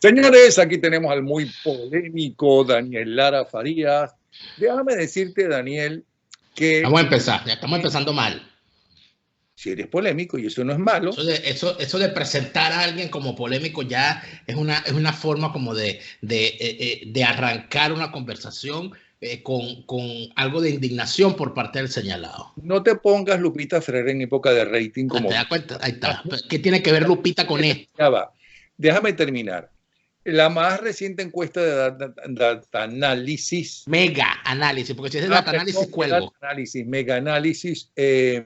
Señores, aquí tenemos al muy polémico Daniel Lara Farías. Déjame decirte, Daniel, que... Vamos a empezar, ya estamos empezando mal. Si eres polémico, y eso no es malo. Eso de presentar a alguien como polémico ya es una forma como de arrancar una conversación con algo de indignación por parte del señalado. No te pongas Lupita Ferrer en época de rating como... ¿Te das cuenta? Ahí está. ¿Qué tiene que ver Lupita con esto? Ya va. Déjame terminar. La más reciente encuesta de Data Análisis. Mega Análisis, porque si es de Data Análisis, cuelgo. Mega Análisis, te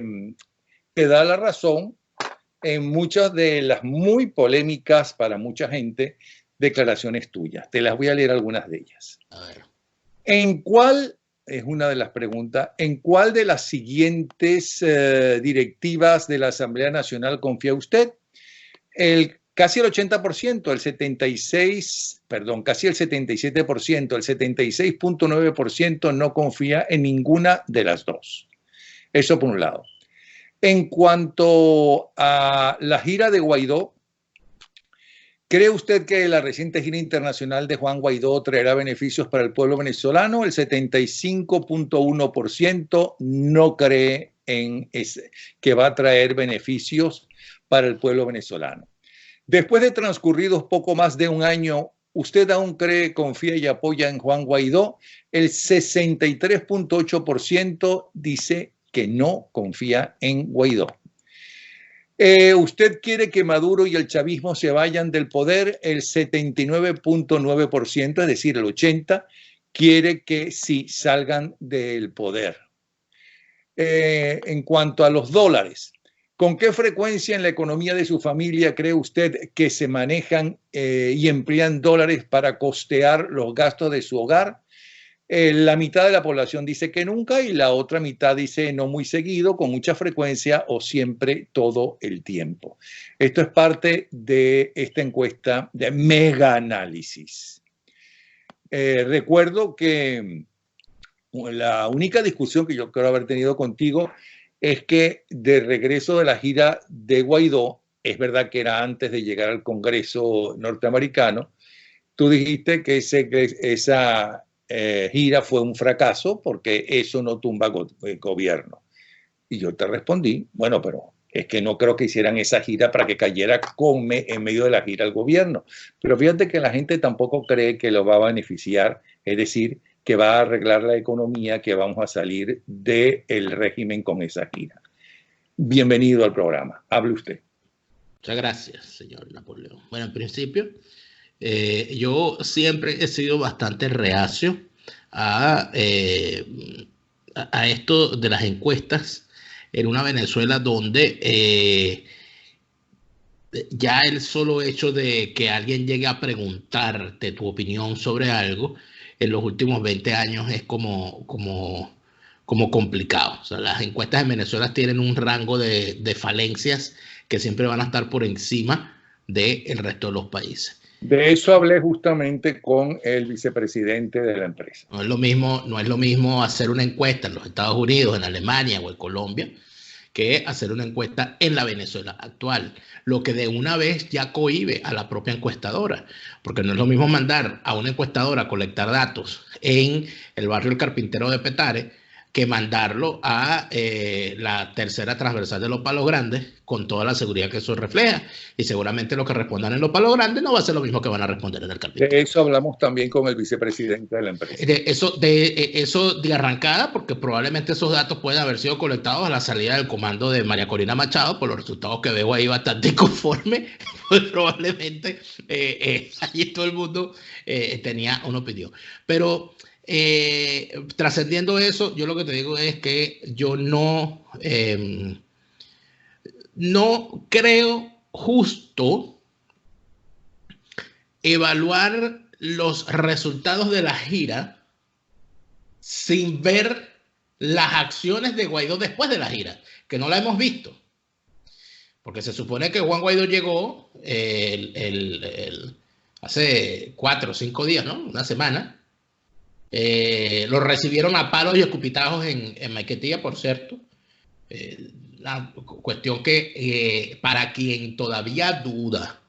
da la razón en muchas de las muy polémicas para mucha gente declaraciones tuyas. Te las voy a leer algunas de ellas. A ver. ¿En cuál, es una de las preguntas, en cuál de las siguientes directivas de la Asamblea Nacional confía usted? Casi el 80%, casi el 77%, el 76.9% no confía en ninguna de las dos. Eso por un lado. En cuanto a la gira de Guaidó, ¿cree usted que la reciente gira internacional de Juan Guaidó traerá beneficios para el pueblo venezolano? El 75.1% no cree que va a traer beneficios para el pueblo venezolano. Después de transcurridos poco más de un año, ¿usted aún cree, confía y apoya en Juan Guaidó? El 63.8% dice que no confía en Guaidó. ¿Usted quiere que Maduro y el chavismo se vayan del poder? El 79.9%, es decir, el 80%, quiere que sí salgan del poder. En cuanto a los dólares, ¿con qué frecuencia en la economía de su familia cree usted que se manejan y emplean dólares para costear los gastos de su hogar? La mitad de la población dice que nunca y la otra mitad dice no muy seguido, con mucha frecuencia o siempre todo el tiempo. Esto es parte de esta encuesta de Mega Análisis. Recuerdo que la única discusión que yo creo haber tenido contigo es que de regreso de la gira de Guaidó, es verdad que era antes de llegar al Congreso norteamericano, tú dijiste que esa gira fue un fracaso porque eso no tumba gobierno. Y yo te respondí, bueno, pero es que no creo que hicieran esa gira para que cayera en medio de la gira el gobierno. Pero fíjate que la gente tampoco cree que lo va a beneficiar, es decir, que va a arreglar la economía, que vamos a salir del régimen con esa gira. Bienvenido al programa. Hable usted. Muchas gracias, señor Napoleón. Bueno, en principio, yo siempre he sido bastante reacio a esto de las encuestas en una Venezuela donde ya el solo hecho de que alguien llegue a preguntarte tu opinión sobre algo en los últimos 20 años es como complicado. O sea, las encuestas en Venezuela tienen un rango de falencias que siempre van a estar por encima del resto de los países. De eso hablé justamente con el vicepresidente de la empresa. No es lo mismo hacer una encuesta en los Estados Unidos, en Alemania o en Colombia, que hacer una encuesta en la Venezuela actual, lo que de una vez ya cohíbe a la propia encuestadora, porque no es lo mismo mandar a una encuestadora a colectar datos en el barrio El Carpintero de Petare que mandarlo a la tercera transversal de Los Palos Grandes, con toda la seguridad que eso refleja. Y seguramente lo que respondan en Los Palos Grandes no va a ser lo mismo que van a responder en el Carpintero. De eso hablamos también con el vicepresidente de la empresa. Eso de arrancada, porque probablemente esos datos pueden haber sido colectados a la salida del comando de María Corina Machado, por los resultados que veo ahí bastante conforme, pues probablemente allí todo el mundo tenía una opinión. Pero trascendiendo eso, yo lo que te digo es que yo no creo justo evaluar los resultados de la gira sin ver las acciones de Guaidó después de la gira, que no la hemos visto. Porque se supone que Juan Guaidó llegó hace 4 o 5 días, ¿no? Una semana. Lo recibieron a palos y escupitajos en Maiquetía, por cierto. La cuestión que para quien todavía duda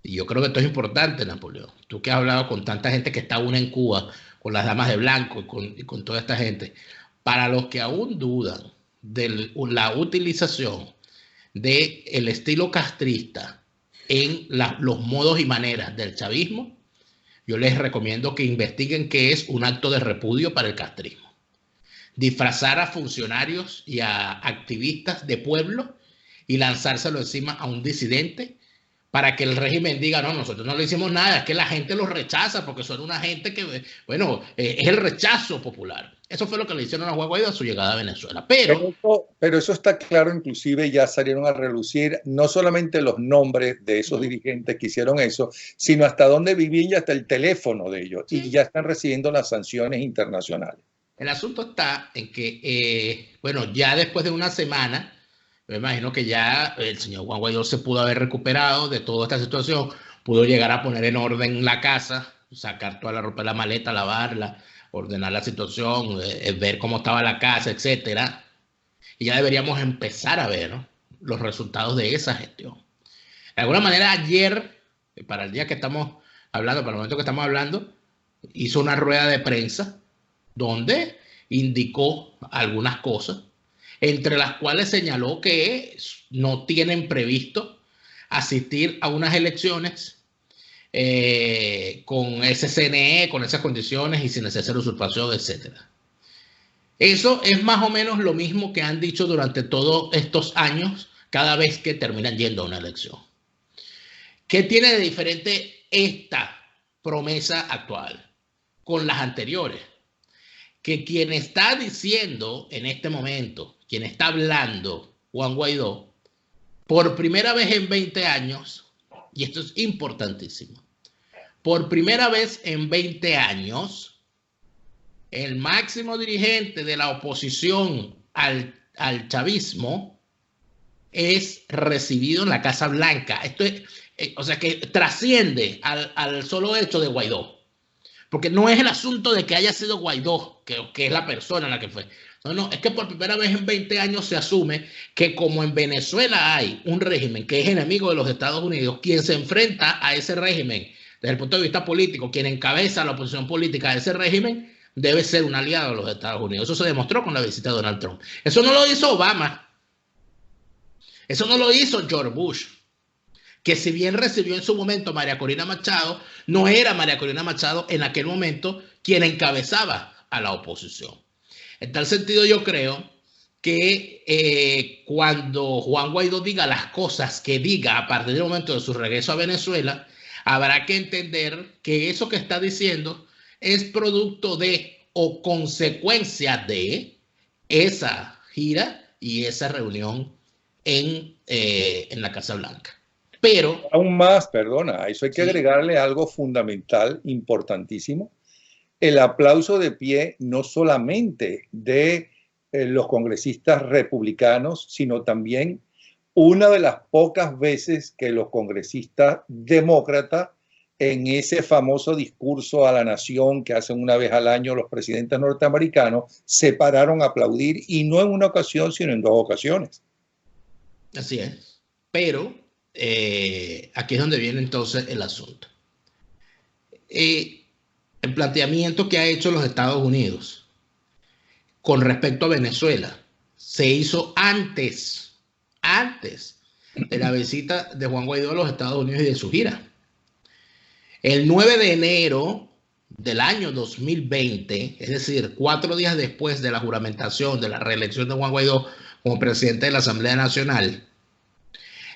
Y yo creo que esto es importante, Napoleón. Tú que has hablado con tanta gente que está aún en Cuba, con las damas de blanco y con toda esta gente, para los que aún dudan de la utilización del estilo castrista en los modos y maneras del chavismo, yo les recomiendo que investiguen qué es un acto de repudio para el castrismo. Disfrazar a funcionarios y a activistas de pueblo y lanzárselo encima a un disidente para que el régimen diga, no, nosotros no le hicimos nada, es que la gente los rechaza porque son una gente que, bueno, es el rechazo popular. Eso fue lo que le hicieron a Juan Guaidó a su llegada a Venezuela. Pero eso está claro, inclusive ya salieron a relucir no solamente los nombres de esos dirigentes que hicieron eso, sino hasta dónde vivían y hasta el teléfono de ellos. Sí. Y ya están recibiendo las sanciones internacionales. El asunto está en que, bueno, ya después de una semana, me imagino que ya el señor Juan Guaidó se pudo haber recuperado de toda esta situación, pudo llegar a poner en orden la casa, sacar toda la ropa de la maleta, lavarla, ordenar la situación, ver cómo estaba la casa, etcétera. Y ya deberíamos empezar a ver, ¿no?, los resultados de esa gestión. De alguna manera, ayer, para el día que estamos hablando, para el momento que estamos hablando, hizo una rueda de prensa donde indicó algunas cosas, entre las cuales señaló que no tienen previsto asistir a unas elecciones con ese CNE, con esas condiciones y sin necesaria usurpación, etc. Eso es más o menos lo mismo que han dicho durante todos estos años cada vez que terminan yendo a una elección. ¿Qué tiene de diferente esta promesa actual con las anteriores? Que quien está diciendo en este momento, quien está hablando, Juan Guaidó, por primera vez en 20 años, y esto es importantísimo, por primera vez en 20 años, el máximo dirigente de la oposición al chavismo es recibido en la Casa Blanca. Esto es, o sea, que trasciende al solo hecho de Guaidó. Porque no es el asunto de que haya sido Guaidó, que es la persona la que fue. No, es que por primera vez en 20 años se asume que como en Venezuela hay un régimen que es enemigo de los Estados Unidos, quien se enfrenta a ese régimen desde el punto de vista político, quien encabeza la oposición política de ese régimen, debe ser un aliado de los Estados Unidos. Eso se demostró con la visita de Donald Trump. Eso no lo hizo Obama. Eso no lo hizo George Bush, que si bien recibió en su momento a María Corina Machado, no era María Corina Machado en aquel momento quien encabezaba a la oposición. En tal sentido, yo creo que cuando Juan Guaidó diga las cosas que diga a partir del momento de su regreso a Venezuela, habrá que entender que eso que está diciendo es producto de o consecuencia de esa gira y esa reunión en la Casa Blanca. Pero aún más, perdona, a eso hay que agregarle algo fundamental, importantísimo, el aplauso de pie no solamente de los congresistas republicanos, sino también una de las pocas veces que los congresistas demócratas, en ese famoso discurso a la nación que hacen una vez al año los presidentes norteamericanos, se pararon a aplaudir, y no en una ocasión, sino en 2 ocasiones. Así es, pero aquí es donde viene entonces el asunto. El planteamiento que ha hecho los Estados Unidos con respecto a Venezuela se hizo antes de la visita de Juan Guaidó a los Estados Unidos y de su gira. El 9 de enero del año 2020, es decir, 4 días después de la juramentación de la reelección de Juan Guaidó como presidente de la Asamblea Nacional,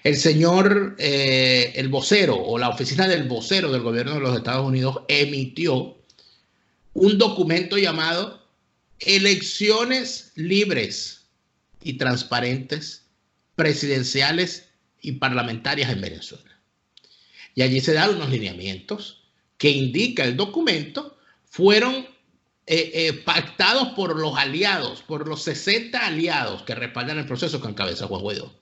el señor, el vocero o la oficina del vocero del gobierno de los Estados Unidos emitió un documento llamado Elecciones libres y transparentes, presidenciales y parlamentarias en Venezuela. Y allí se dan unos lineamientos que indica el documento, fueron pactados por los aliados, por los 60 aliados que respaldan el proceso que encabeza Juan Guaidó.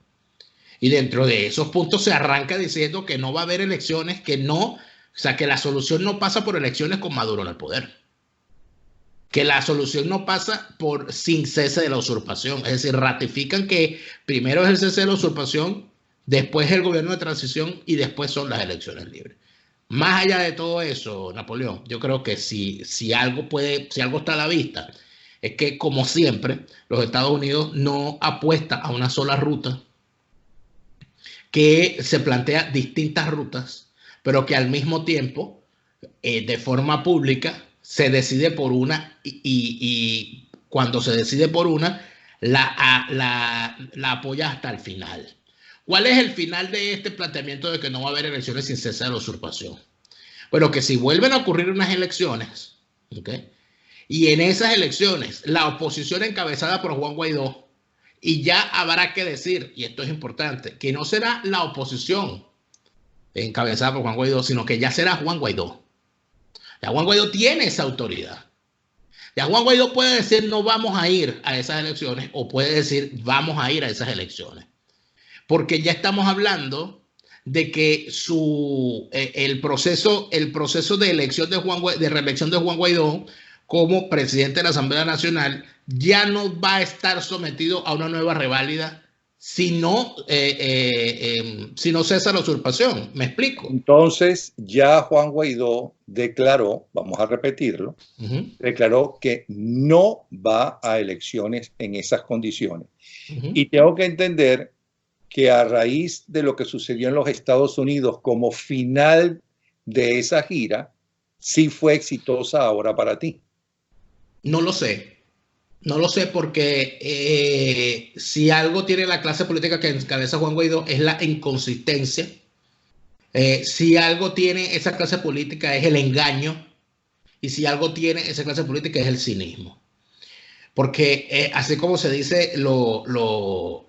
Y dentro de esos puntos se arranca diciendo que no va a haber elecciones, que la solución no pasa por elecciones con Maduro en el poder. Que la solución no pasa sin cese de la usurpación. Es decir, ratifican que primero es el cese de la usurpación, después el gobierno de transición y después son las elecciones libres. Más allá de todo eso, Napoleón, yo creo que si algo está a la vista, es que, como siempre, los Estados Unidos no apuesta a una sola ruta, que se plantea distintas rutas, pero que al mismo tiempo, de forma pública, se decide por una y cuando se decide por una, la apoya hasta el final. ¿Cuál es el final de este planteamiento de que no va a haber elecciones sin cese de la usurpación? Bueno, que si vuelven a ocurrir unas elecciones, ¿okay? Y en esas elecciones la oposición encabezada por Juan Guaidó, y ya habrá que decir, y esto es importante, que no será la oposición encabezada por Juan Guaidó, sino que ya será Juan Guaidó. Ya Juan Guaidó tiene esa autoridad. Ya Juan Guaidó puede decir no vamos a ir a esas elecciones, o puede decir vamos a ir a esas elecciones. Porque ya estamos hablando de que el proceso de elección de reelección de Juan Guaidó como presidente de la Asamblea Nacional ya no va a estar sometido a una nueva reválida si no cesa la usurpación. ¿Me explico? Entonces ya Juan Guaidó declaró, vamos a repetirlo, declaró que no va a elecciones en esas condiciones. Y tengo que entender que a raíz de lo que sucedió en los Estados Unidos como final de esa gira, sí fue exitosa ahora para ti. No lo sé. No lo sé porque si algo tiene la clase política que encabeza Juan Guaidó es la inconsistencia. Si algo tiene esa clase política es el engaño. Y si algo tiene esa clase política es el cinismo. Porque así como se dice los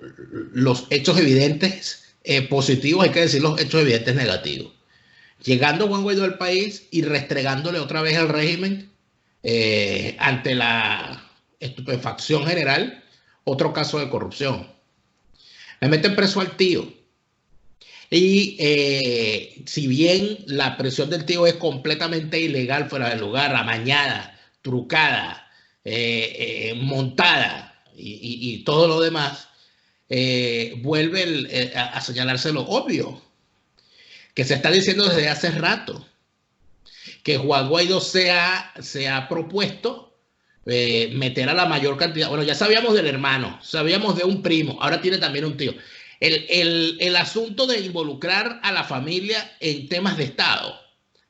hechos evidentes positivos, hay que decir los hechos evidentes negativos. Llegando Juan Guaidó al país y restregándole otra vez al régimen ante la estupefacción general, otro caso de corrupción. Le meten preso al tío. Y si bien la presión del tío es completamente ilegal, fuera de lugar, amañada, trucada, montada y todo lo demás, vuelve a señalarse lo obvio, que se está diciendo desde hace rato, que Juan Guaidó se ha propuesto meter a la mayor cantidad. Bueno, ya sabíamos del hermano, sabíamos de un primo, ahora tiene también un tío. El asunto de involucrar a la familia en temas de Estado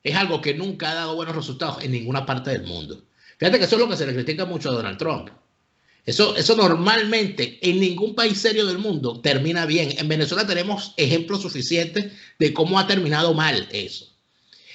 es algo que nunca ha dado buenos resultados en ninguna parte del mundo. Fíjate que eso es lo que se le critica mucho a Donald Trump. Eso normalmente en ningún país serio del mundo termina bien. En Venezuela tenemos ejemplos suficientes de cómo ha terminado mal eso.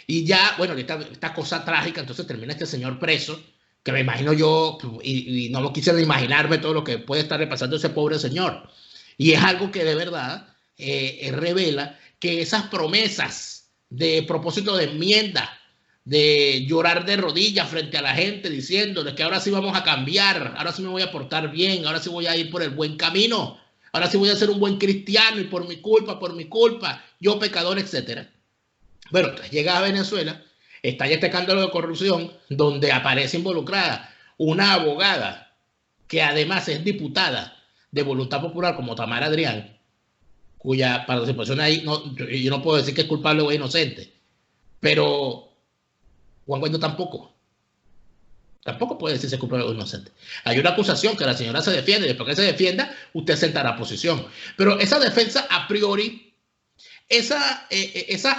Y ya, bueno, esta cosa trágica, entonces termina este señor preso, que me imagino yo, y no lo quisiera imaginarme todo lo que puede estarle pasando a ese pobre señor. Y es algo que de verdad revela que esas promesas de propósito de enmienda, de llorar de rodillas frente a la gente diciéndoles que ahora sí vamos a cambiar, ahora sí me voy a portar bien, ahora sí voy a ir por el buen camino, ahora sí voy a ser un buen cristiano y por mi culpa, yo pecador, etc. Bueno, entonces llega a Venezuela, está ya este escándalo de corrupción donde aparece involucrada una abogada que además es diputada de Voluntad Popular como Tamara Adrián, cuya participación ahí, yo no puedo decir que es culpable o inocente, pero Juan Guaidó tampoco puede decirse culpable o inocente. Hay una acusación que la señora se defiende, y después que se defienda, usted sentará posición. Pero esa defensa a priori, esa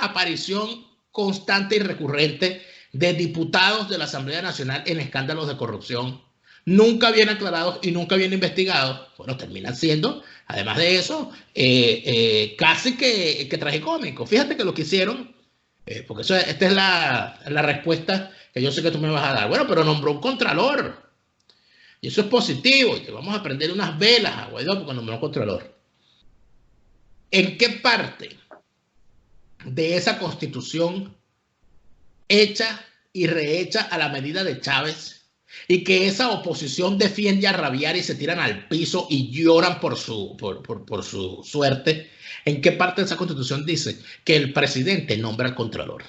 aparición constante y recurrente de diputados de la Asamblea Nacional en escándalos de corrupción, nunca bien aclarados y nunca bien investigados, bueno, terminan siendo, además de eso, casi que tragicómicos. Fíjate que lo que hicieron, porque esta es la respuesta que yo sé que tú me vas a dar. Bueno, pero nombró un contralor. Y eso es positivo. Y te vamos a prender unas velas a Guaidó porque nombró un contralor. ¿En qué parte de esa constitución hecha y rehecha a la medida de Chávez y que esa oposición defiende a rabiar y se tiran al piso y lloran por su suerte, en qué parte de esa constitución dice que el presidente nombra al contralor?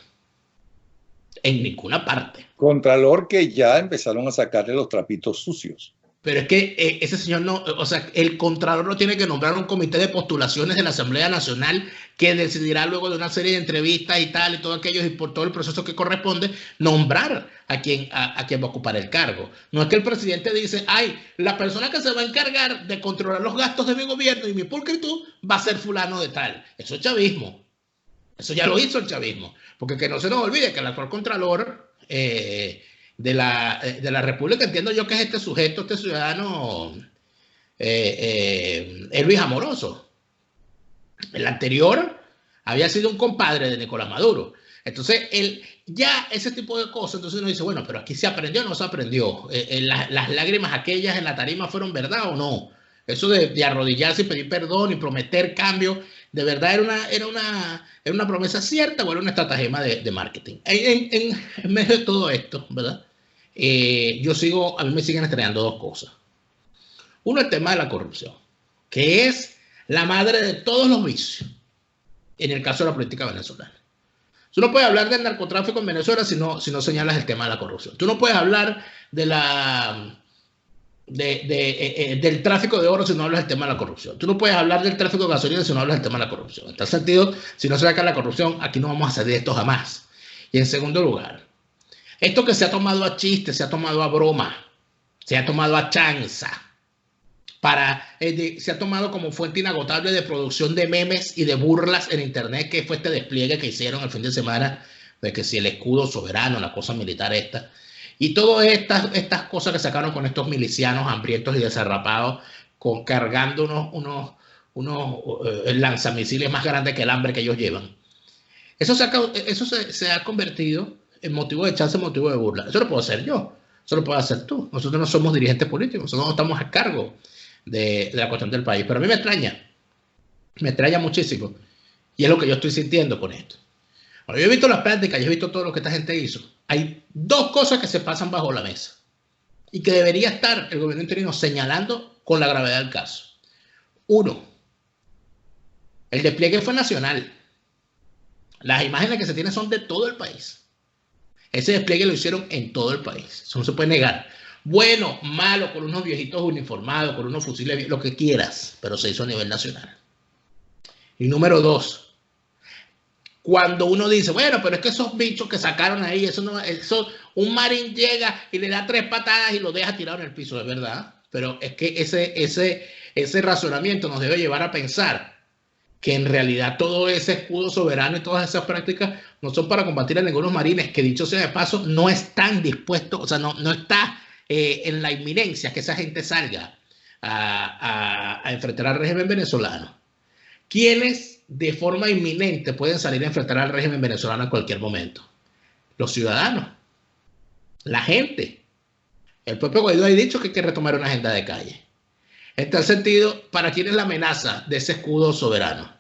En ninguna parte. Contralor que ya empezaron a sacarle los trapitos sucios. Pero es que ese señor no, o sea, el Contralor no tiene que nombrar un comité de postulaciones de la Asamblea Nacional que decidirá luego de una serie de entrevistas y tal, y todo aquello, y por todo el proceso que corresponde, nombrar a quien va a ocupar el cargo. No es que el presidente dice, ay, la persona que se va a encargar de controlar los gastos de mi gobierno y mi pulcritud va a ser fulano de tal. Eso es chavismo. Eso ya lo hizo el chavismo. Porque que no se nos olvide que el actual Contralor de la República, entiendo yo que es este sujeto, este ciudadano, es Luis Amoroso. El anterior había sido un compadre de Nicolás Maduro. Entonces, ya ese tipo de cosas, entonces uno dice, bueno, pero aquí se aprendió o no se aprendió. Las lágrimas aquellas en la tarima fueron verdad o no. Eso de arrodillarse y pedir perdón y prometer cambio, ¿de verdad era una promesa cierta o era una estratagema de marketing? En medio de todo esto, ¿verdad? A mí me siguen extrañando dos cosas. Uno, el tema de la corrupción, que es la madre de todos los vicios en el caso de la política venezolana. Tú no puedes hablar del narcotráfico en Venezuela si no señalas el tema de la corrupción. Tú no puedes hablar del tráfico de oro si no hablas del tema de la corrupción. Tú no puedes hablar del tráfico de gasolina si no hablas del tema de la corrupción. En tal sentido, si no se saca la corrupción, aquí no vamos a salir de esto jamás. Y en segundo lugar, esto que se ha tomado a chiste, se ha tomado a broma, se ha tomado a chanza, se ha tomado como fuente inagotable de producción de memes y de burlas en internet, que fue este despliegue que hicieron el fin de semana, de que si el escudo soberano, la cosa militar esta, y todas estas cosas que sacaron con estos milicianos hambrientos y desarrapados, cargando unos lanzamisiles más grandes que el hambre que ellos llevan. Eso se ha convertido en motivo de chanza, motivo de burla. Eso lo puedo hacer yo, eso lo puedes hacer tú. Nosotros no somos dirigentes políticos, nosotros no estamos a cargo de la cuestión del país. Pero a mí me extraña muchísimo. Y es lo que yo estoy sintiendo con esto. Cuando yo he visto las prácticas, yo he visto todo lo que esta gente hizo. Hay dos cosas que se pasan bajo la mesa y que debería estar el gobierno interino señalando con la gravedad del caso. Uno, el despliegue fue nacional. Las imágenes que se tienen son de todo el país. Ese despliegue lo hicieron en todo el país. Eso no se puede negar. Bueno, malo, con unos viejitos uniformados, con unos fusiles, lo que quieras, pero se hizo a nivel nacional. Y número dos, cuando uno dice, bueno, pero es que esos bichos que sacaron ahí, un marín llega y le da 3 patadas y lo deja tirado en el piso, es verdad. Pero es que ese razonamiento nos debe llevar a pensar que en realidad todo ese escudo soberano y todas esas prácticas no son para combatir a ningunos marines, que dicho sea de paso, no están dispuestos, o sea, no está en la inminencia que esa gente salga a enfrentar al régimen venezolano. ¿Quiénes de forma inminente pueden salir a enfrentar al régimen venezolano en cualquier momento? Los ciudadanos, la gente. El propio Guaidó ha dicho que hay que retomar una agenda de calle. En tal sentido, ¿para quién es la amenaza de ese escudo soberano?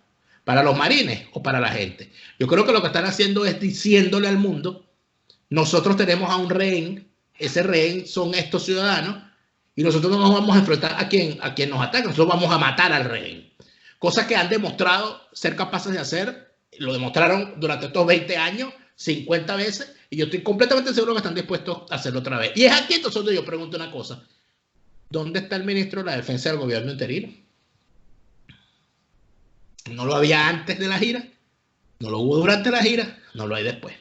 ¿Para los marines o para la gente? Yo creo que lo que están haciendo es diciéndole al mundo, nosotros tenemos a un rehén, ese rehén son estos ciudadanos, y nosotros no nos vamos a enfrentar a quien nos ataque, nosotros vamos a matar al rehén. Cosa que han demostrado ser capaces de hacer, lo demostraron durante estos 20 años, 50 veces, y yo estoy completamente seguro que están dispuestos a hacerlo otra vez. Y es aquí entonces donde yo pregunto una cosa. ¿Dónde está el ministro de la Defensa del gobierno interino? ¿No lo había antes de la gira? ¿No lo hubo durante la gira? No lo hay después.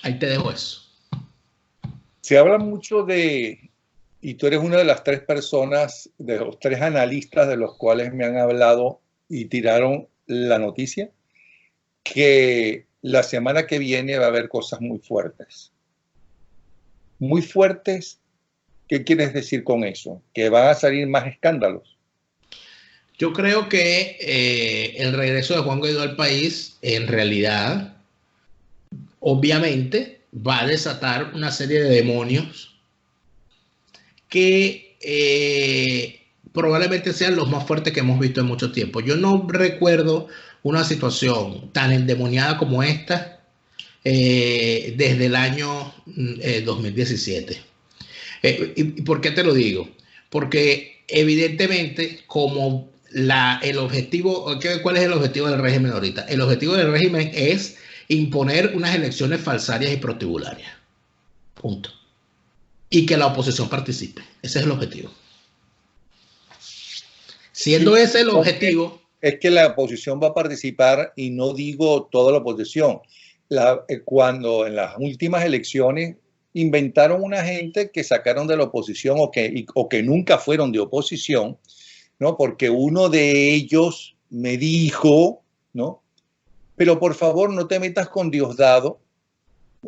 Ahí te dejo eso. Se habla mucho y tú eres una de las 3 personas, de los 3 analistas de los cuales me han hablado y tiraron la noticia, que la semana que viene va a haber cosas muy fuertes. Muy fuertes, ¿qué quieres decir con eso? ¿Que van a salir más escándalos? Yo creo que el regreso de Juan Guaidó al país, en realidad, obviamente, va a desatar una serie de demonios que probablemente sean los más fuertes que hemos visto en mucho tiempo. Yo no recuerdo una situación tan endemoniada como esta desde el año 2017. ¿Y por qué te lo digo? Porque evidentemente el objetivo, ¿cuál es el objetivo del régimen ahorita? El objetivo del régimen es imponer unas elecciones falsarias y prostibularias. Punto. Y que la oposición participe. Ese es el objetivo. Siendo Sí, ese el objetivo. es que la oposición va a participar, y no digo toda la oposición. Cuando en las últimas elecciones inventaron una gente que sacaron de la oposición o que nunca fueron de oposición, ¿no? Porque uno de ellos me dijo, ¿no? Pero por favor no te metas con Diosdado,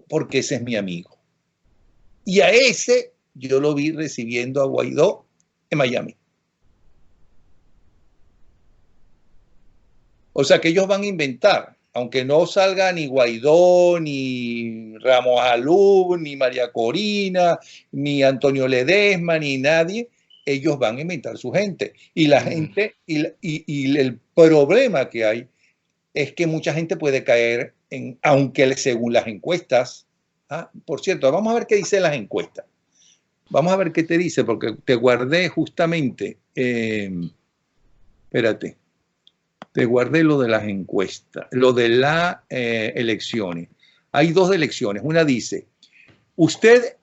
porque ese es mi amigo. Y a ese yo lo vi recibiendo a Guaidó en Miami. O sea que ellos van a inventar, aunque no salga ni Guaidó, ni Ramos Alú, ni María Corina, ni Antonio Ledesma, ni nadie, ellos van a inventar su gente. Y la gente, y el problema que hay es que mucha gente puede caer en, aunque según las encuestas, por cierto, vamos a ver qué dicen las encuestas. Vamos a ver qué te dice, porque te guardé justamente, espérate. Te guardé lo de las encuestas, lo de las elecciones. Hay dos elecciones. Una dice, ¿usted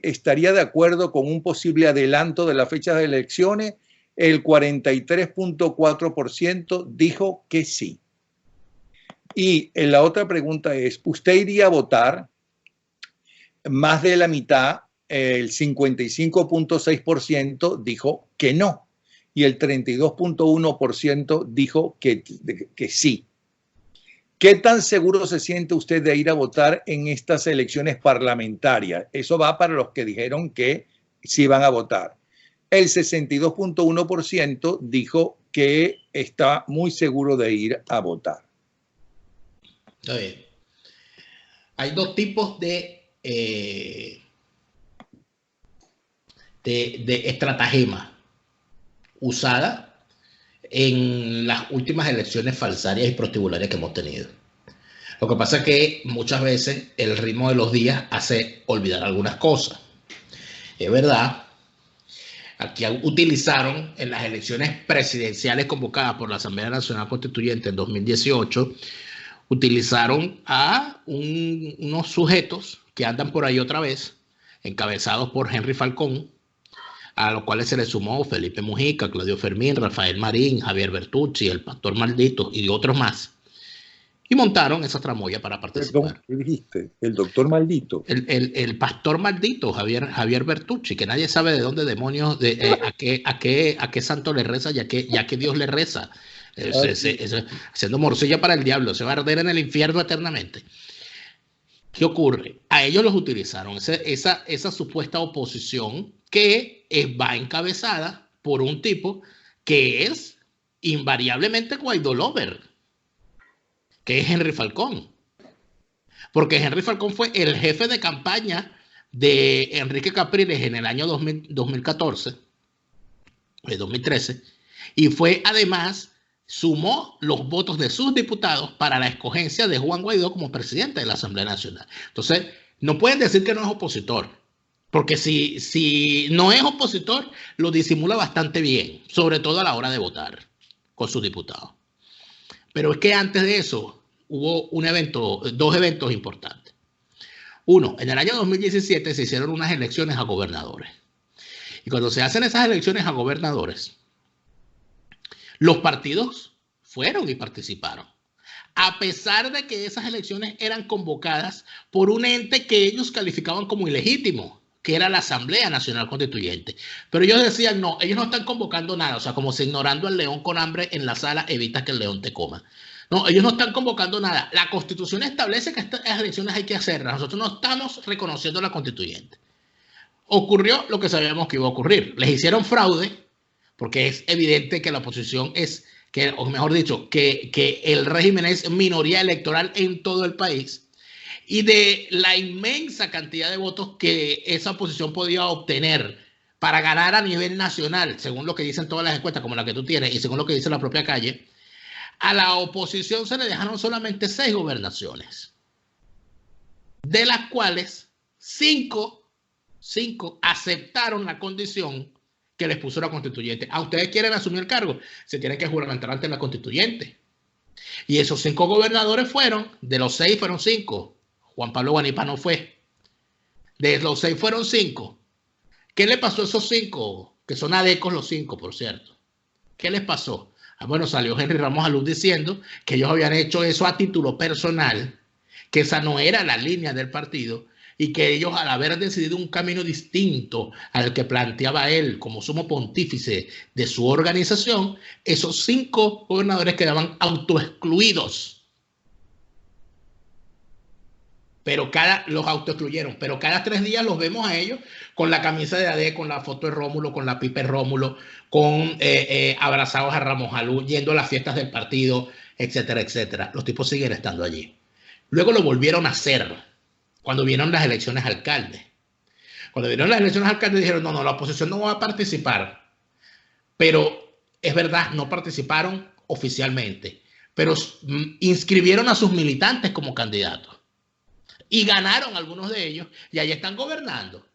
estaría de acuerdo con un posible adelanto de la fecha de elecciones? El 43.4% dijo que sí. Y la otra pregunta es, ¿usted iría a votar? Más de la mitad, el 55.6% dijo que no. Y el 32.1% dijo que sí. ¿Qué tan seguro se siente usted de ir a votar en estas elecciones parlamentarias? Eso va para los que dijeron que sí van a votar. El 62.1% dijo que está muy seguro de ir a votar. Está bien. Hay dos tipos de estratagema usada en las últimas elecciones falsarias y prostibularias que hemos tenido. Lo que pasa es que muchas veces el ritmo de los días hace olvidar algunas cosas. Es verdad, aquí utilizaron en las elecciones presidenciales convocadas por la Asamblea Nacional Constituyente en 2018, utilizaron a unos sujetos que andan por ahí otra vez, encabezados por Henry Falcón, a los cuales se le sumó Felipe Mujica, Claudio Fermín, Rafael Marín, Javier Bertucci, el Pastor Maldito y otros más. Y montaron esa tramoya para participar. Perdón, ¿qué dijiste? El doctor Maldito. El Pastor Maldito, Javier Bertucci, que nadie sabe de dónde demonios, a qué santo le reza, ya que Dios le reza. Haciendo morcilla para el diablo, se va a arder en el infierno eternamente. ¿Qué ocurre? A ellos los utilizaron, esa supuesta oposición que va encabezada por un tipo que es invariablemente Guaidó lover, que es Henry Falcón. Porque Henry Falcón fue el jefe de campaña de Enrique Capriles en el año 2014, 2013, y fue además, sumó los votos de sus diputados para la escogencia de Juan Guaidó como presidente de la Asamblea Nacional. Entonces, no pueden decir que no es opositor, porque si no es opositor, lo disimula bastante bien, sobre todo a la hora de votar con sus diputados. Pero es que antes de eso hubo dos eventos importantes. Uno, en el año 2017 se hicieron unas elecciones a gobernadores. Y cuando se hacen esas elecciones a gobernadores, los partidos fueron y participaron, a pesar de que esas elecciones eran convocadas por un ente que ellos calificaban como ilegítimo, que era la Asamblea Nacional Constituyente. Pero ellos decían, no, ellos no están convocando nada, o sea, como si ignorando al león con hambre en la sala evita que el león te coma. No, ellos no están convocando nada. La Constitución establece que estas elecciones hay que hacerlas. Nosotros no estamos reconociendo a la Constituyente. Ocurrió lo que sabíamos que iba a ocurrir. Les hicieron fraude, porque es evidente que la oposición o mejor dicho, que el régimen es minoría electoral en todo el país, y de la inmensa cantidad de votos que esa oposición podía obtener para ganar a nivel nacional, según lo que dicen todas las encuestas, como la que tú tienes, y según lo que dice la propia Calle, a la oposición se le dejaron solamente 6 gobernaciones, de las cuales 5 aceptaron la condición que les puso la constituyente. ¿A ustedes quieren asumir el cargo? Se tienen que juramentar ante la constituyente. Y esos 5 gobernadores fueron, de los 6 fueron 5. Juan Pablo Guanipa no fue. De los 6 fueron 5. ¿Qué le pasó a esos 5? Que son adecos los 5, por cierto. ¿Qué les pasó? Bueno, salió Henry Ramos Aluz diciendo que ellos habían hecho eso a título personal, que esa no era la línea del partido y que ellos, al haber decidido un camino distinto al que planteaba él como sumo pontífice de su organización, esos 5 gobernadores quedaban autoexcluidos. Pero los autoexcluyeron, pero cada 3 días los vemos a ellos con la camisa de AD, con la foto de Rómulo, con la pipa de Rómulo, con abrazados a Ramos Aluz, yendo a las fiestas del partido, etcétera, etcétera. Los tipos siguen estando allí. Luego lo volvieron a hacer cuando vieron las elecciones alcaldes. Cuando vieron las elecciones alcaldes dijeron, no, la oposición no va a participar. Pero es verdad, no participaron oficialmente, pero inscribieron a sus militantes como candidatos. Y ganaron algunos de ellos y ahí están gobernando.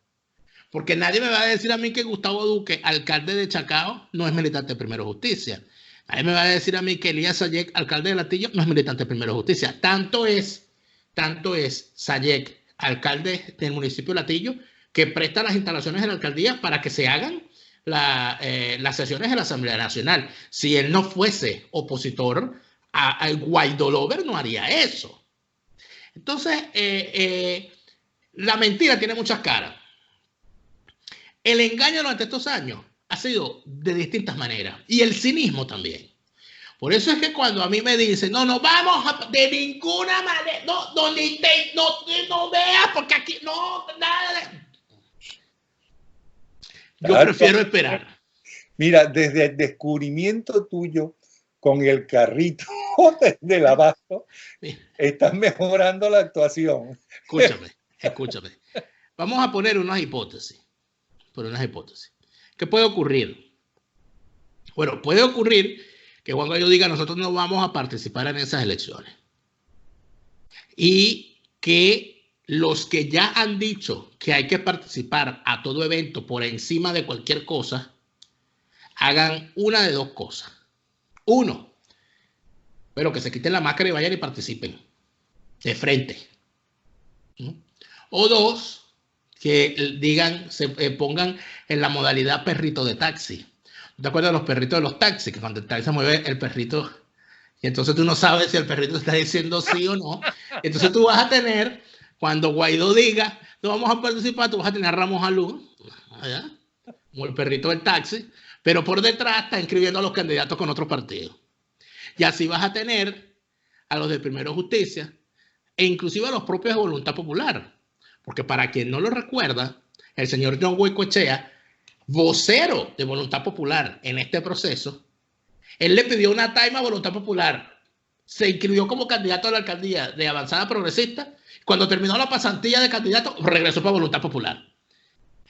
Porque nadie me va a decir a mí que Gustavo Duque, alcalde de Chacao, no es militante de Primero Justicia. Nadie me va a decir a mí que Elías Sayek, alcalde de Latillo, no es militante de Primero Justicia. Tanto es Sayek, alcalde del municipio de Latillo, que presta las instalaciones de la alcaldía para que se hagan las sesiones de la Asamblea Nacional. Si él no fuese opositor al Guaidó Lover, no haría eso. Entonces, la mentira tiene muchas caras. El engaño durante estos años ha sido de distintas maneras. Y el cinismo también. Por eso es que cuando a mí me dicen, no vamos de ninguna manera, no veas, porque aquí no, nada de... Yo prefiero esperar. Mira, desde el descubrimiento tuyo con el carrito del abasto, estás mejorando la actuación. Escúchame. Vamos a poner unas hipótesis. ¿Qué puede ocurrir? Bueno, puede ocurrir que Juan Guaidó diga, nosotros no vamos a participar en esas elecciones. Y que los que ya han dicho que hay que participar a todo evento por encima de cualquier cosa, hagan una de 2 cosas. 1, pero que se quiten la máscara y vayan y participen de frente. O 2, que digan, se pongan en la modalidad perrito de taxi. ¿Te acuerdas de los perritos de los taxis? Que cuando el taxi se mueve, el perrito, y entonces tú no sabes si el perrito está diciendo sí o no. Entonces tú vas a tener, cuando Guaidó diga, no vamos a participar, tú vas a tener a Ramos Aluz, allá, como el perrito del taxi, pero por detrás está inscribiendo a los candidatos con otros partidos. Y así vas a tener a los de Primero Justicia e inclusive a los propios de Voluntad Popular. Porque para quien no lo recuerda, el señor John Goycochea, vocero de Voluntad Popular en este proceso, él le pidió una taima a Voluntad Popular, se inscribió como candidato a la alcaldía de Avanzada Progresista, cuando terminó la pasantía de candidato, regresó para Voluntad Popular.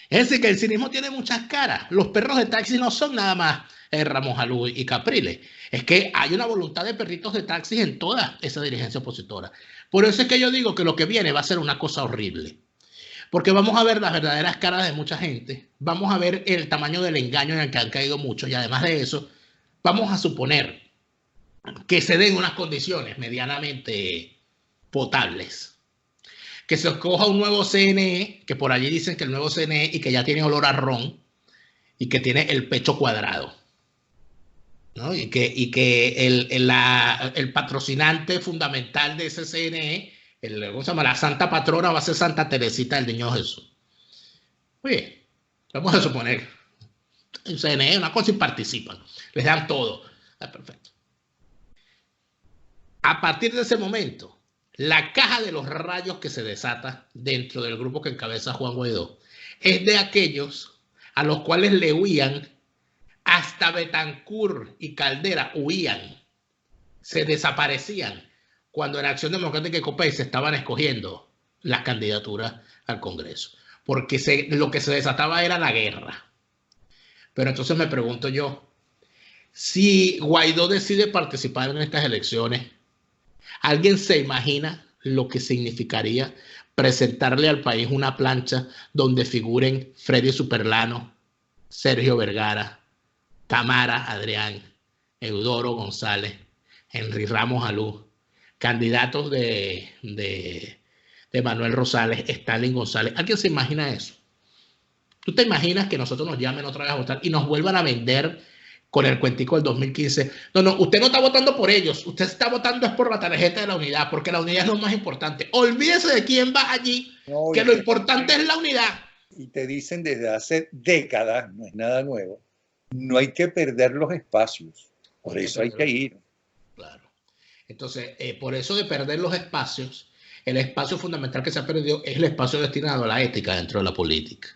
Es decir, que el cinismo tiene muchas caras. Los perros de taxi no son nada más Ramos Aluz y Capriles. Es que hay una voluntad de perritos de taxi en toda esa dirigencia opositora. Por eso es que yo digo que lo que viene va a ser una cosa horrible. Porque vamos a ver las verdaderas caras de mucha gente. Vamos a ver el tamaño del engaño en el que han caído muchos. Y además de eso, vamos a suponer que se den unas condiciones medianamente potables. Que se escoja un nuevo CNE, que por allí dicen que el nuevo CNE y que ya tiene olor a ron y que tiene el pecho cuadrado, ¿no? Y que el patrocinante fundamental de ese CNE, ¿cómo se llama? La santa patrona va a ser Santa Teresita del Niño Jesús. Oye, vamos a suponer el CNE, una cosa y participan, les dan todo. Perfecto. A partir de ese momento, la caja de los rayos que se desata dentro del grupo que encabeza Juan Guaidó es de aquellos a los cuales le huían, hasta Betancourt y Caldera huían, se desaparecían cuando en Acción Democrática y COPEI se estaban escogiendo las candidaturas al Congreso, porque lo que se desataba era la guerra. Pero entonces me pregunto yo, si Guaidó decide participar en estas elecciones, ¿alguien se imagina lo que significaría presentarle al país una plancha donde figuren Freddy Superlano, Sergio Vergara, Tamara Adrián, Eudoro González, Henry Ramos Alú, candidatos de Manuel Rosales, Stalin González. ¿Alguien se imagina eso? ¿Tú te imaginas que nosotros nos llamen otra vez a votar y nos vuelvan a vender con el cuentico del 2015? No, no, usted no está votando por ellos, usted está votando es por la tarjeta de la unidad, porque la unidad es lo más importante. Olvídese de quién va allí, no, que lo importante es la unidad. Y te dicen desde hace décadas, no es nada nuevo, no hay que perder los espacios, por eso hay que ir. Claro. Entonces, por eso de perder los espacios, el espacio fundamental que se ha perdido es el espacio destinado a la ética dentro de la política.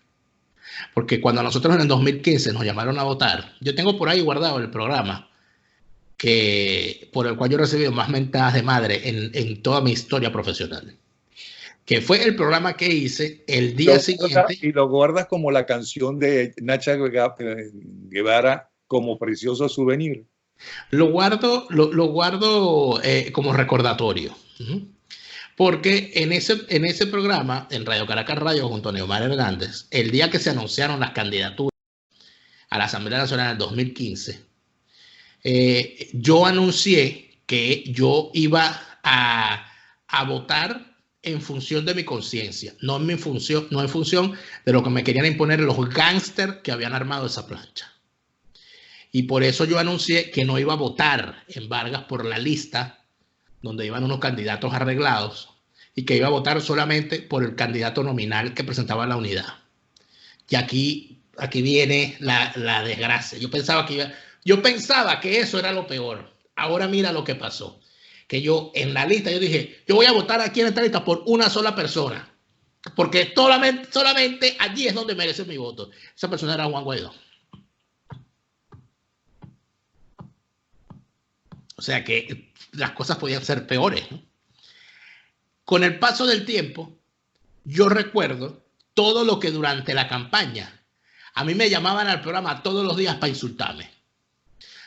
Porque cuando nosotros en el 2015 nos llamaron a votar, yo tengo por ahí guardado el programa por el cual yo he recibido más mentadas de madre en toda mi historia profesional, que fue el programa que hice el día siguiente. Y lo guardas como la canción de Nacha Guevara, como precioso souvenir. Lo guardo como recordatorio. Porque en ese programa, en Radio Caracas Radio, junto a Neomar Hernández, el día que se anunciaron las candidaturas a la Asamblea Nacional en 2015, yo anuncié que yo iba a votar en función de mi conciencia, no en función de lo que me querían imponer los gángsters que habían armado esa plancha. Y por eso yo anuncié que no iba a votar en Vargas por la lista donde iban unos candidatos arreglados y que iba a votar solamente por el candidato nominal que presentaba la unidad. Y aquí viene la desgracia. Yo pensaba que eso era lo peor. Ahora mira lo que pasó. Que yo en la lista, yo dije, yo voy a votar aquí en esta lista por una sola persona. Porque solamente allí es donde merece mi voto. Esa persona era Juan Guaidó. O sea que las cosas podían ser peores, ¿no? Con el paso del tiempo, yo recuerdo todo lo que durante la campaña a mí me llamaban al programa todos los días para insultarme.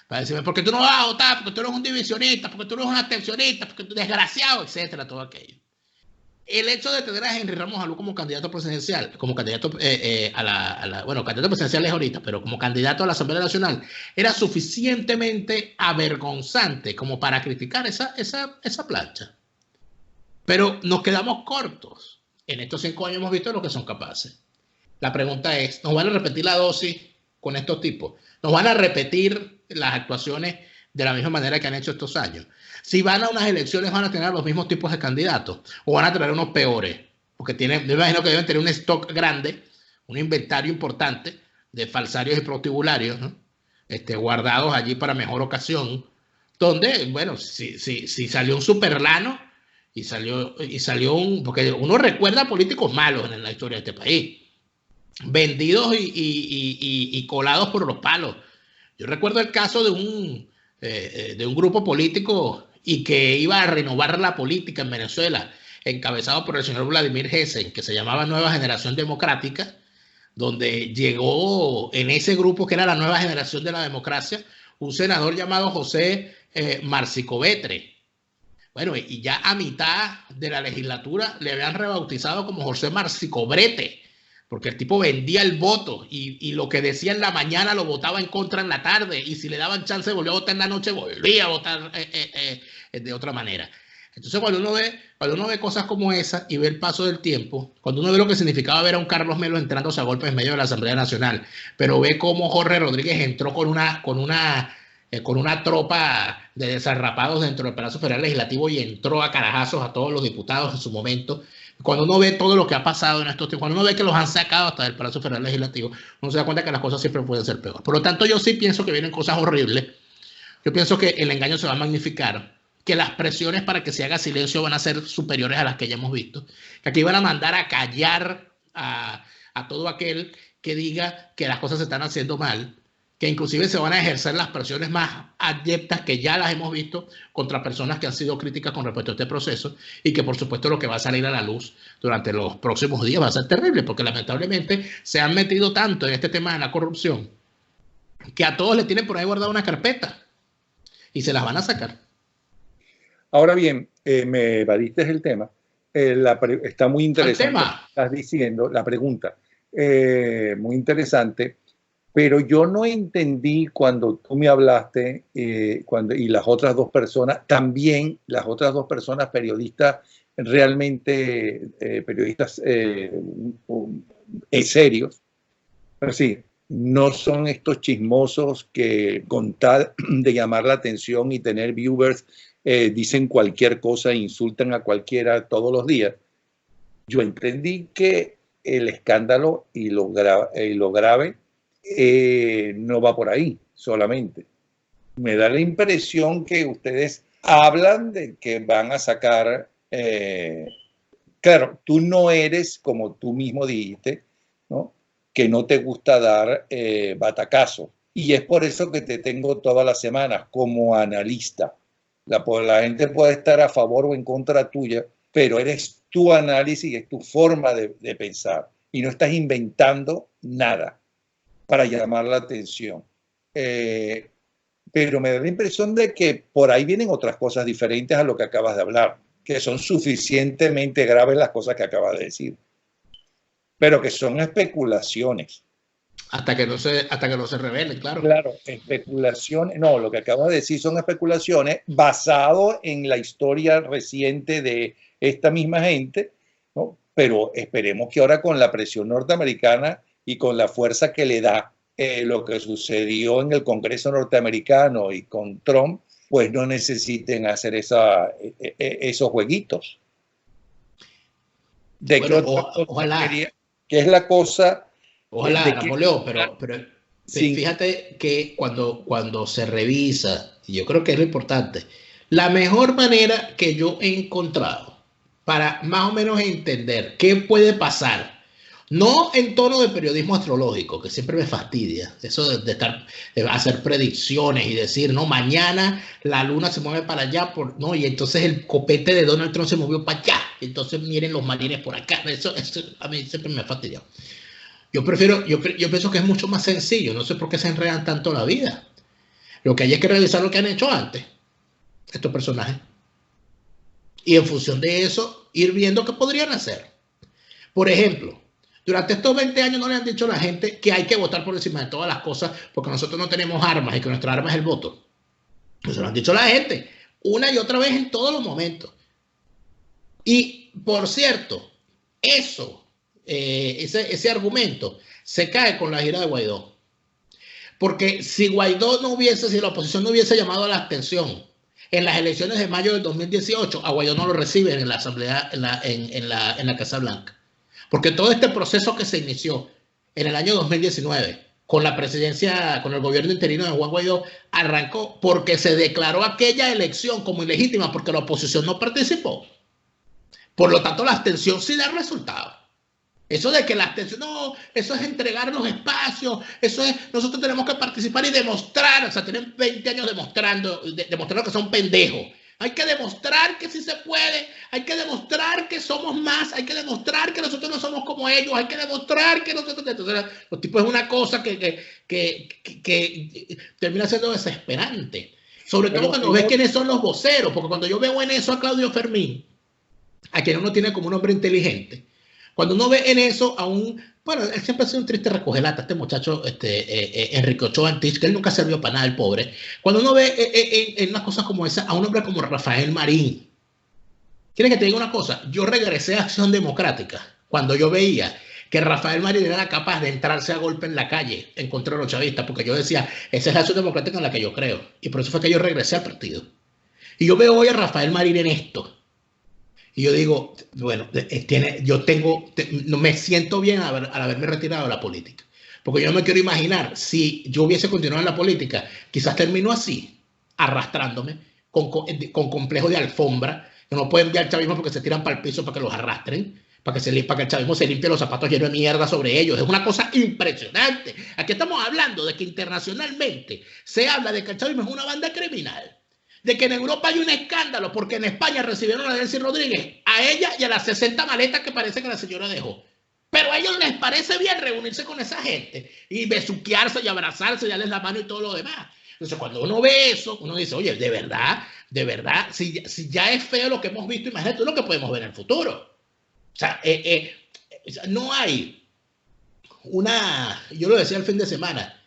Para decirme, porque tú no vas a votar, porque tú eres un divisionista, porque tú eres un abstencionista, porque tú eres desgraciado, etcétera, todo aquello. El hecho de tener a Henry Ramos Alú como candidato presidencial, como candidato bueno, candidato presidencial es ahorita, pero como candidato a la Asamblea Nacional, era suficientemente avergonzante como para criticar esa plancha. Pero nos quedamos cortos. En estos 5 años hemos visto lo que son capaces. La pregunta es, ¿nos van a repetir la dosis con estos tipos? ¿Nos van a repetir las actuaciones de la misma manera que han hecho estos años? Si van a unas elecciones, ¿van a tener los mismos tipos de candidatos? ¿O van a tener unos peores? Porque me imagino que deben tener un stock grande, un inventario importante de falsarios y prostibularios, ¿no? Guardados allí para mejor ocasión, donde, bueno, si salió un superlano y salió porque uno recuerda políticos malos en la historia de este país, vendidos y colados por los palos. Yo recuerdo el caso de un grupo político y que iba a renovar la política en Venezuela, encabezado por el señor Vladimir Hessen, que se llamaba Nueva Generación Democrática, donde llegó en ese grupo que era la Nueva Generación de la Democracia, un senador llamado José Marcicovetre. Bueno, y ya a mitad de la legislatura le habían rebautizado como José Marcicobrete, porque el tipo vendía el voto y lo que decía en la mañana lo votaba en contra en la tarde, y si le daban chance de volver a votar en la noche, volvía a votar de otra manera. Entonces cuando uno ve cosas como esa y ve el paso del tiempo, cuando uno ve lo que significaba ver a un Carlos Melo entrándose a golpes en medio de la Asamblea Nacional, pero ve cómo Jorge Rodríguez entró con una tropa de desarrapados dentro del Palacio Federal Legislativo y entró a carajazos a todos los diputados en su momento. Cuando uno ve todo lo que ha pasado en estos tiempos, cuando uno ve que los han sacado hasta del Palacio Federal Legislativo, uno se da cuenta que las cosas siempre pueden ser peor. Por lo tanto, yo sí pienso que vienen cosas horribles. Yo pienso que el engaño se va a magnificar, que las presiones para que se haga silencio van a ser superiores a las que ya hemos visto, que aquí van a mandar a callar a todo aquel que diga que las cosas se están haciendo mal, que inclusive se van a ejercer las presiones más adyectas que ya las hemos visto contra personas que han sido críticas con respecto a este proceso, y que por supuesto lo que va a salir a la luz durante los próximos días va a ser terrible, porque lamentablemente se han metido tanto en este tema de la corrupción que a todos le tienen por ahí guardada una carpeta y se las van a sacar. Ahora bien, me evadiste el tema. Está muy interesante. El tema. Estás diciendo la pregunta. Muy interesante. Pero yo no entendí cuando tú me hablaste, y las otras dos personas, también las otras dos personas periodistas, realmente periodistas serios, pero sí, no son estos chismosos que con tal de llamar la atención y tener viewers, dicen cualquier cosa e insultan a cualquiera todos los días. Yo entendí que el escándalo y lo grave no va por ahí solamente. Me da la impresión que ustedes hablan de que van a sacar, claro, tú no eres, como tú mismo dijiste, ¿no?, que no te gusta dar batacazo. Y es por eso que te tengo todas las semanas como analista. La gente puede estar a favor o en contra tuya, pero eres tu análisis, es tu forma de pensar. Y no estás inventando nada para llamar la atención. Pero me da la impresión de que por ahí vienen otras cosas diferentes a lo que acabas de hablar, que son suficientemente graves las cosas que acabas de decir, pero que son especulaciones. Hasta que no se revelen, claro. Claro, especulaciones. No, lo que acabas de decir son especulaciones basado en la historia reciente de esta misma gente, ¿no? Pero esperemos que ahora con la presión norteamericana y con la fuerza que le da lo que sucedió en el Congreso norteamericano y con Trump, pues no necesiten hacer esos jueguitos. ¿De bueno, qué ojalá. ¿Qué es la cosa? Ojalá, Napoleón, pero sí. Fíjate que cuando se revisa, y yo creo que es lo importante, la mejor manera que yo he encontrado para más o menos entender qué puede pasar, no en tono de periodismo astrológico, que siempre me fastidia, eso de hacer predicciones y decir, no, mañana la luna se mueve para allá, no, y entonces el copete de Donald Trump se movió para allá, entonces miren los marines por acá, eso a mí siempre me ha fastidiado. Yo pienso que es mucho más sencillo, no sé por qué se enredan tanto la vida. Lo que hay es que revisar lo que han hecho antes, estos personajes. Y en función de eso, ir viendo qué podrían hacer. Por ejemplo, durante estos 20 años no le han dicho a la gente que hay que votar por encima de todas las cosas porque nosotros no tenemos armas y que nuestra arma es el voto. Eso lo han dicho a la gente una y otra vez en todos los momentos. Y, por cierto, ese argumento se cae con la gira de Guaidó. Porque si la oposición no hubiese llamado a la abstención en las elecciones de mayo del 2018, a Guaidó no lo reciben en la asamblea, en la Casa Blanca. Porque todo este proceso que se inició en el año 2019 con la presidencia, con el gobierno interino de Juan Guaidó, arrancó porque se declaró aquella elección como ilegítima porque la oposición no participó. Por lo tanto, la abstención sí da resultado. Eso de que la abstención, no, eso es entregar los espacios, eso es, nosotros tenemos que participar y demostrar, o sea, tienen 20 años demostrando que son pendejos. Hay que demostrar que sí se puede, hay que demostrar que somos más, hay que demostrar que nosotros no somos como ellos, hay que demostrar que nosotros... Entonces, los tipos es una cosa que termina siendo desesperante. Sobre todo cuando ves quiénes son los voceros, porque cuando yo veo en eso a Claudio Fermín, a quien uno tiene como un hombre inteligente, cuando uno ve en eso a bueno, él siempre ha sido un triste recogelata, este muchacho, Enrique Ochoa Antich, que él nunca sirvió para nada, el pobre. Cuando uno ve en unas cosas como esa, a un hombre como Rafael Marín, ¿quiere que te diga una cosa? Yo regresé a Acción Democrática cuando yo veía que Rafael Marín era capaz de entrarse a golpe en la calle en contra de los chavistas, porque yo decía, esa es la Acción Democrática en la que yo creo. Y por eso fue que yo regresé al partido. Y yo veo hoy a Rafael Marín en esto. Y yo digo, bueno, me siento bien al haberme retirado de la política. Porque yo no me quiero imaginar, si yo hubiese continuado en la política, quizás termino así, arrastrándome, con complejo de alfombra, que no pueden enviar al chavismo porque se tiran para el piso para que los arrastren, para que el chavismo se limpie los zapatos llenos de mierda sobre ellos. Es una cosa impresionante. Aquí estamos hablando de que internacionalmente se habla de que el chavismo es una banda criminal. De que en Europa hay un escándalo porque en España recibieron a Delcy Rodríguez, a ella y a las 60 maletas que parece que la señora dejó. Pero a ellos les parece bien reunirse con esa gente y besuquearse y abrazarse y darles la mano y todo lo demás. Entonces, cuando uno ve eso, uno dice, oye, de verdad, si ya es feo lo que hemos visto, imagínate lo que podemos ver en el futuro. O sea, no hay yo lo decía el fin de semana,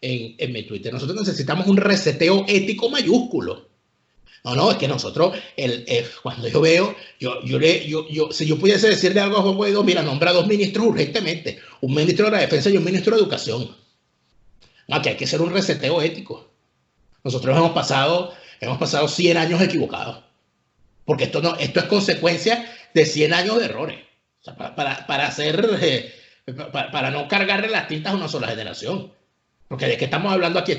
en mi Twitter. Nosotros necesitamos un reseteo ético mayúsculo. No, es que nosotros, cuando yo veo, si yo pudiese decirle algo a Juan Guaidó, mira, nombra 2 ministros urgentemente, un ministro de la defensa y un ministro de educación. No, que hay que hacer un reseteo ético. Nosotros hemos pasado 100 años equivocados, porque esto es consecuencia de 100 años de errores. O sea, para no cargarle las tintas a una sola generación. Porque de qué estamos hablando aquí,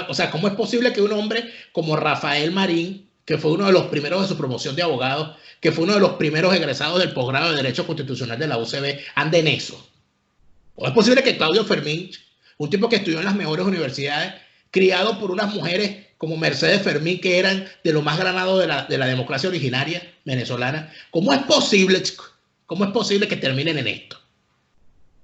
o sea, ¿cómo es posible que un hombre como Rafael Marín, que fue uno de los primeros de su promoción de abogados, que fue uno de los primeros egresados del posgrado de Derecho Constitucional de la UCB, ande en eso? ¿O es posible que Claudio Fermín, un tipo que estudió en las mejores universidades, criado por unas mujeres como Mercedes Fermín, que eran de lo más granado de la democracia originaria venezolana, ¿cómo es posible que terminen en esto?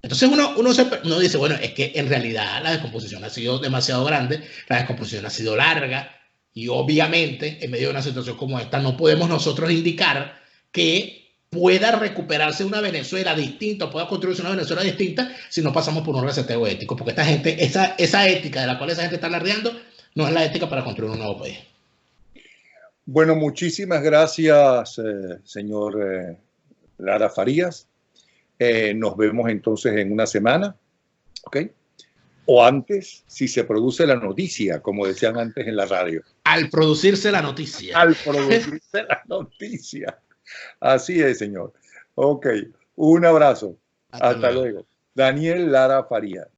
Entonces uno dice, bueno, es que en realidad la descomposición ha sido demasiado grande, la descomposición ha sido larga, y obviamente en medio de una situación como esta no podemos nosotros indicar que pueda recuperarse una Venezuela distinta, pueda construirse una Venezuela distinta si no pasamos por un reseteo ético, porque esta gente, esa ética de la cual esa gente está alardeando, no es la ética para construir un nuevo país. Bueno, muchísimas gracias, señor Lara Farías. Nos vemos entonces en una semana, ¿ok? O antes, si se produce la noticia, como decían antes en la radio. Al producirse la noticia. Al producirse la noticia. Así es, señor. Ok, un abrazo. Hasta luego. Daniel Lara Farías.